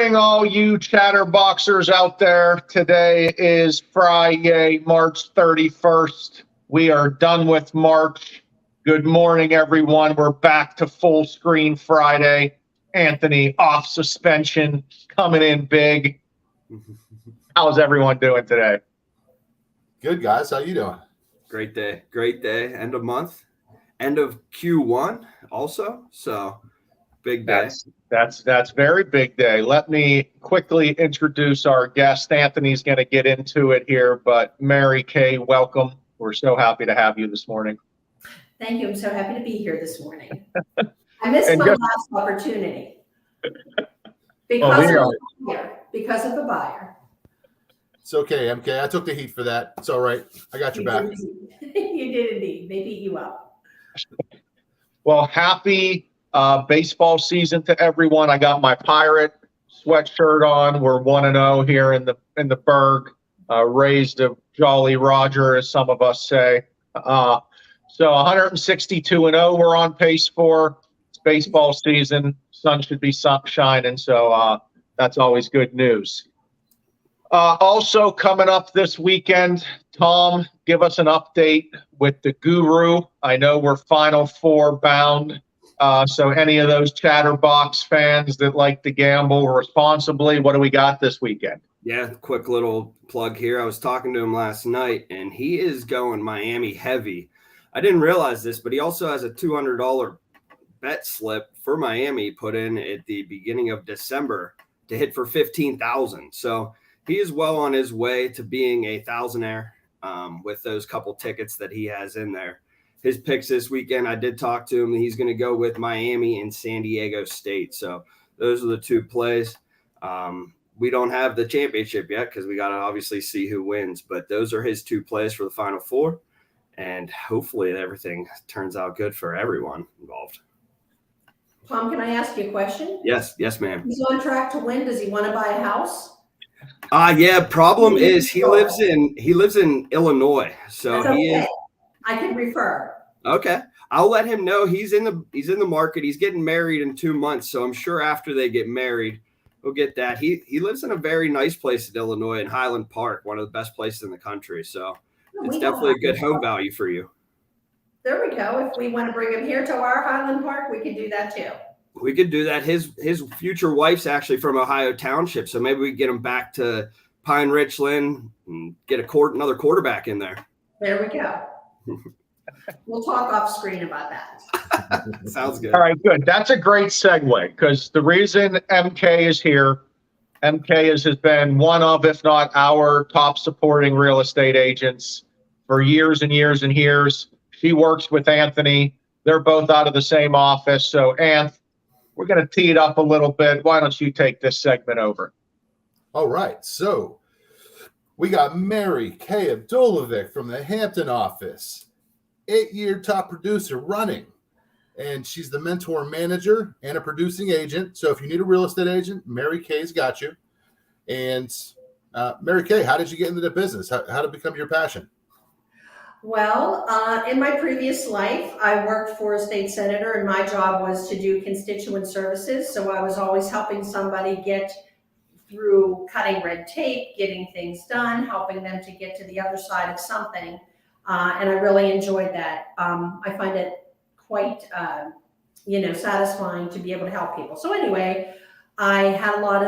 morning, all you chatterboxers out there. Today is Friday, March 31st. We are done with March. Good morning, everyone. We're back to full screen Friday. Anthony off suspension, coming in big. How's everyone doing today? Good, guys. How you doing? Great day. Great day. End of month. End of Q1 also. So big day. That's very big day. Let me quickly introduce our guest. Anthony's going to get into it here, but Mary Kay, welcome. We're so happy to have you this morning. Thank you. I'm so happy to be here this morning. I missed my last opportunity because of the buyer. It's okay, MK. I took the heat for that. It's all right. I got your back. You did indeed. They beat you up. Well, happy baseball season to everyone. I got my Pirate sweatshirt on. We're 1-0 here in the Berg. Raised a Jolly Roger, as some of us say. So 162-0 we're on pace for. It's baseball season. Sun should be shining, so that's always good news. Also coming up this weekend, Tom, give us an update with the Guru. I know we're Final Four bound. So any of those Chatterbox fans that like to gamble responsibly, what do we got this weekend? Yeah, quick little plug here. I was talking to him last night, and he is going Miami heavy. I didn't realize this, but he also has a $200 bet slip for Miami put in at the beginning of December to hit for $15,000. So he is well on his way to being a thousandaire with those couple tickets that he has in there. His picks this weekend, I did talk to him. He's going to go with Miami and San Diego State. So those are the two plays. We don't have the championship yet because we got to obviously see who wins. But those are his two plays for the Final Four. And hopefully everything turns out good for everyone involved. Tom, can I ask you a question? Yes, ma'am. He's on track to win. Does he want to buy a house? Yeah. Problem is he lives in Illinois, so That's okay. he is. I can refer. Okay, I'll let him know he's in the market. He's getting married in 2 months, so I'm sure after they get married, we'll get that. He lives in a very nice place in Illinois, in Highland Park, one of the best places in the country. So it's definitely a good home value for you. There we go. If we want to bring him here to our Highland Park, we could do that too. We could do that. His future wife's actually from Ohio Township, so maybe we get him back to Pine Richland and get another quarterback in there. There we go. We'll talk off screen about that. Sounds good. All right, good. That's a great segue because the reason MK is here, MK has been one of, if not our top supporting real estate agents for years and years and years. She works with Anthony. They're both out of the same office. So, Anth, we're going to tee it up a little bit. Why don't you take this segment over? All right. So we got Mary Kay Abdulovic from the Hampton office, 8-year top producer running. And she's the mentor manager and a producing agent. So if you need a real estate agent, Mary Kay's got you. And Mary Kay, how did you get into the business? How did it become your passion? Well, in my previous life, I worked for a state senator, and my job was to do constituent services. So I was always helping somebody get through cutting red tape, getting things done, helping them to get to the other side of something. And I really enjoyed that. I find it quite, satisfying to be able to help people. So anyway, I had a lot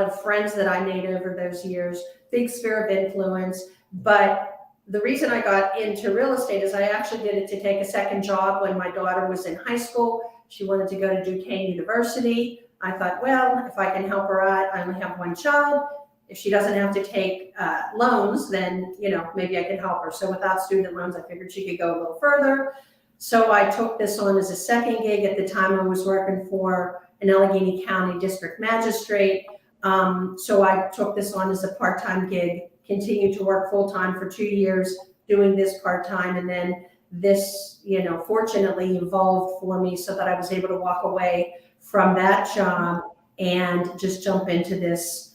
of friends that I made over those years, big sphere of influence. But the reason I got into real estate is I actually did it to take a second job when my daughter was in high school. She wanted to go to Duquesne University. I thought, well, if I can help her out, I only have one child. If she doesn't have to take loans, then, maybe I can help her. So without student loans, I figured she could go a little further. So I took this on as a second gig. At the time, I was working for an Allegheny County district magistrate. So I took this on as a part-time gig, continued to work full-time for 2 years, doing this part-time. And then this, fortunately evolved for me so that I was able to walk away from that job and just jump into this,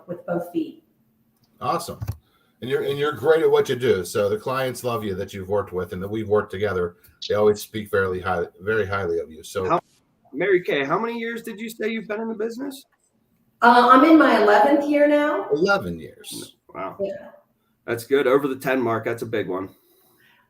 with both feet. Awesome. And you're great at what you do. So the clients love you that you've worked with and that we've worked together. They always speak very highly of you. So Mary Kay, how many years did you say you've been in the business? I'm in my 11th year now. 11 years. Wow. Yeah. That's good. Over the 10 mark. That's a big one.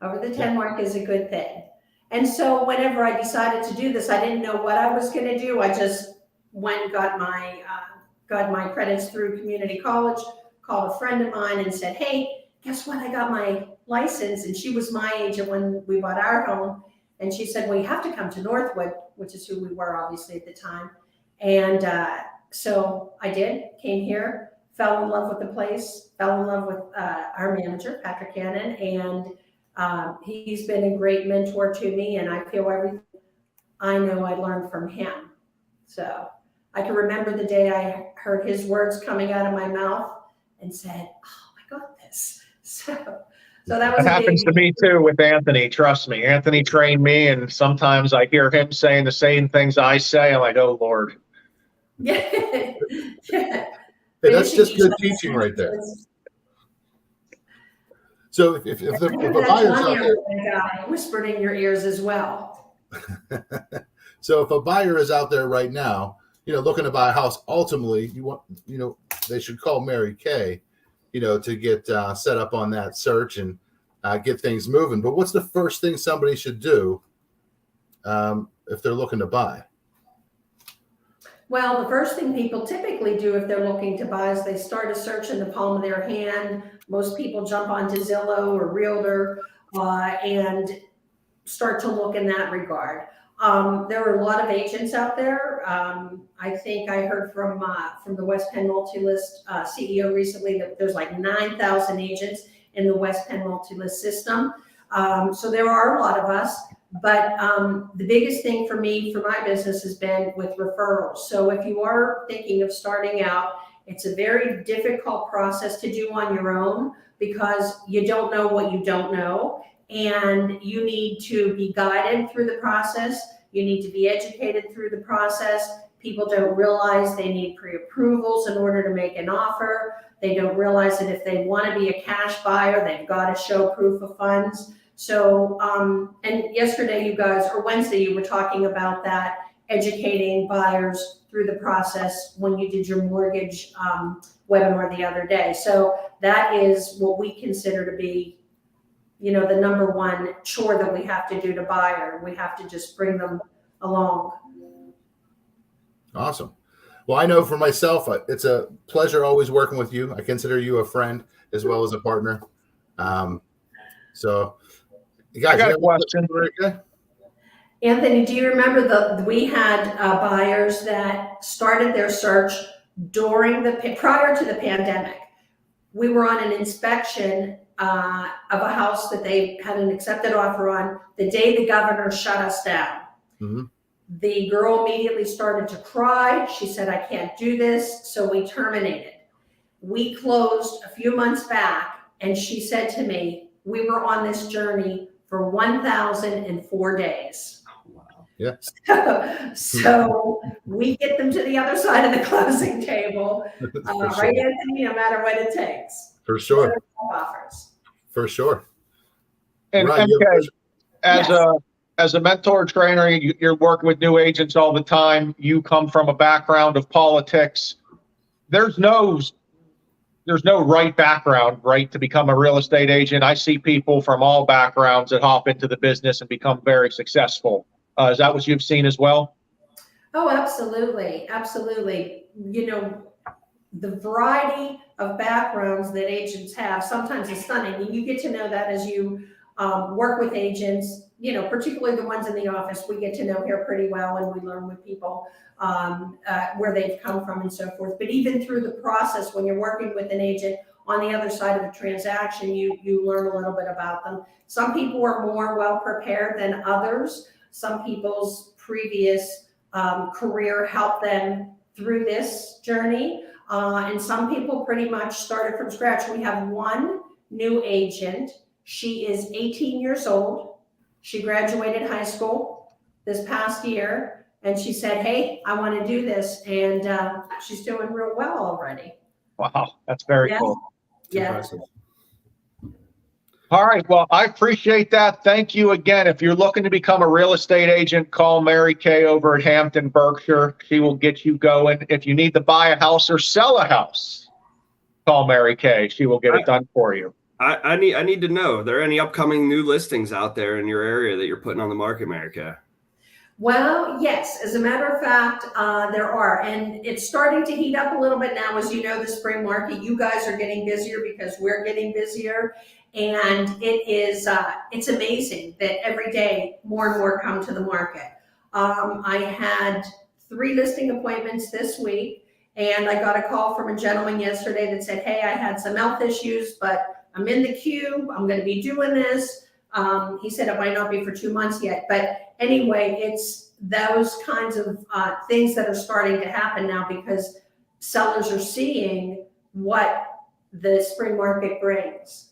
Over the 10 mark is a good thing. And so whenever I decided to do this, I didn't know what I was going to do. I just went and got my credits through community college, called a friend of mine and said, hey, guess what? I got my license. And she was my agent when we bought our home. And she said, well, you have to come to Northwood, which is who we were obviously at the time. And so I did, came here, fell in love with the place, fell in love with our manager, Patrick Cannon, and he's been a great mentor to me, and I feel everything I know I learned from him. So I can remember the day I heard his words coming out of my mouth and said, oh, I got this. So that was It happens to me too with Anthony. Trust me. Anthony trained me, and sometimes I hear him saying the same things I say. I'm like, oh, Lord. Yeah. Hey, that's just good teaching right there. So if a buyer's out there, whispered in your ears as well. so if a buyer is out there right now, looking to buy a house, ultimately they should call Mary Kay, to get set up on that search and get things moving. But what's the first thing somebody should do if they're looking to buy? Well, the first thing people typically do if they're looking to buy is they start a search in the palm of their hand. Most people jump onto Zillow or Realtor and start to look in that regard. There are a lot of agents out there. I think I heard from the West Penn Multi-List CEO recently that there's like 9,000 agents in the West Penn Multi-List system. So there are a lot of us. But the biggest thing for me, for my business, has been with referrals. So if you are thinking of starting out, it's a very difficult process to do on your own because you don't know what you don't know. And you need to be guided through the process. You need to be educated through the process. People don't realize they need pre-approvals in order to make an offer. They don't realize that if they want to be a cash buyer, they've got to show proof of funds. So, and yesterday you guys, or Wednesday, you were talking about that, educating buyers through the process when you did your mortgage webinar the other day. So that is what we consider to be, the number one chore that we have to do to buyer. We have to just bring them along. Awesome. Well, I know for myself, it's a pleasure always working with you. I consider you a friend as well as a partner. So, guys, I got a question. Anthony, do you remember we had buyers that started their search prior to the pandemic? We were on an inspection of a house that they had an accepted offer on the day the governor shut us down. Mm-hmm. The girl immediately started to cry. She said, I can't do this. So we terminated. We closed a few months back, and she said to me, we were on this journey for 1,004 days. Wow. Yeah. So we get them to the other side of the closing table, right, Anthony? No matter what it takes. For sure. Offers. For sure. And right, MK, as a mentor trainer, you're working with new agents all the time. You come from a background of politics. There's no right background, right, to become a real estate agent. I see people from all backgrounds that hop into the business and become very successful. Is that what you've seen as well? Oh, absolutely. Absolutely. The variety of backgrounds that agents have sometimes is stunning. And you get to know that as you work with agents, particularly the ones in the office. We get to know here pretty well, and we learn with people where they've come from and so forth. But even through the process, when you're working with an agent on the other side of a transaction, you learn a little bit about them. Some people are more well prepared than others. Some people's previous career helped them through this journey. And some people pretty much started from scratch. We have one new agent. She is 18 years old. She graduated high school this past year, and she said, hey, I want to do this. And she's doing real well already. Wow, that's very cool. Yeah. Impressive. All right. Well, I appreciate that. Thank you again. If you're looking to become a real estate agent, call Mary Kay over at Hampton, Berkshire. She will get you going. If you need to buy a house or sell a house, call Mary Kay. She will get it done for you. I need to know, are there any upcoming new listings out there in your area that you're putting on the market, Mary Kay? Well, yes, as a matter of fact, there are, and it's starting to heat up a little bit now. As you know, the spring market, you guys are getting busier because we're getting busier, and it's amazing that every day more and more come to the market. I had 3 listing appointments this week, and I got a call from a gentleman yesterday that said, hey, I had some health issues, but I'm in the queue. I'm going to be doing this. He said it might not be for 2 months yet, but anyway, it's those kinds of things that are starting to happen now because sellers are seeing what the spring market brings.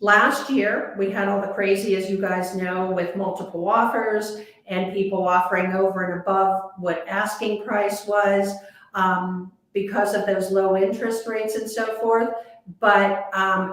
Last year, we had all the crazy, as you guys know, with multiple offers and people offering over and above what asking price was because of those low interest rates and so forth. But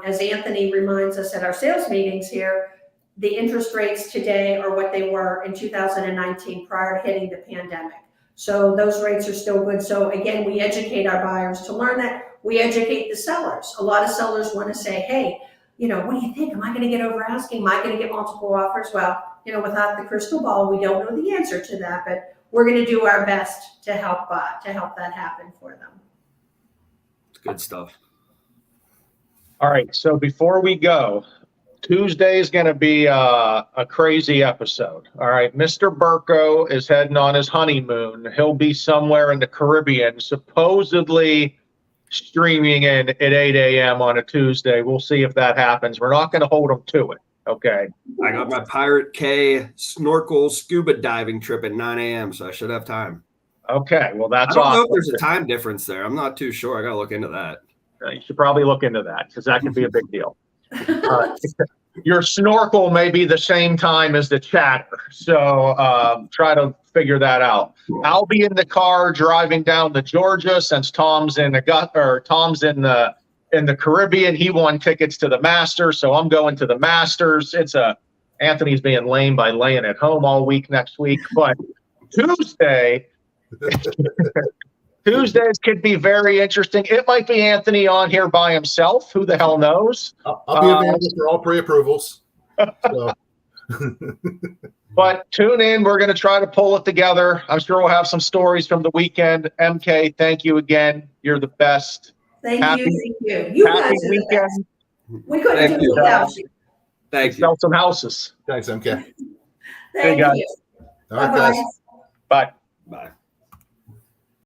as Anthony reminds us at our sales meetings here, the interest rates today are what they were in 2019 prior to hitting the pandemic. So those rates are still good. So again, we educate our buyers to learn that. We educate the sellers. A lot of sellers want to say, hey, what do you think? Am I going to get over asking? Am I going to get multiple offers? Well, without the crystal ball, we don't know the answer to that, but we're going to do our best to help that happen for them. Good stuff. All right. So before we go, Tuesday is going to be a crazy episode. All right. Mr. Burko is heading on his honeymoon. He'll be somewhere in the Caribbean, supposedly streaming in at 8 a.m. on a Tuesday. We'll see if that happens. We're not going to hold him to it. Okay. I got my Pirate K snorkel scuba diving trip at 9 a.m., so I should have time. Okay. Well, that's I don't know awesome. if there's a time difference there. I'm not too sure. I got to look into that. You should probably look into that because that can be a big deal. Your snorkel may be the same time as the chatter, so try to figure that out. I'll be in the car driving down to Georgia since Tom's in the Caribbean. He won tickets to the Masters, so I'm going to the Masters. Anthony's being lame by laying at home all week next week, but Tuesdays could be very interesting. It might be Anthony on here by himself. Who the hell knows? I'll be available for all pre-approvals. So. But tune in. We're going to try to pull it together. I'm sure we'll have some stories from the weekend. MK, thank you again. You're the best. Thank you. You happy guys are the best. weekend. We couldn't do it without you. Thank you. Sell some houses. Thanks, MK. Thank guys. you. All right, guys. Bye. Bye.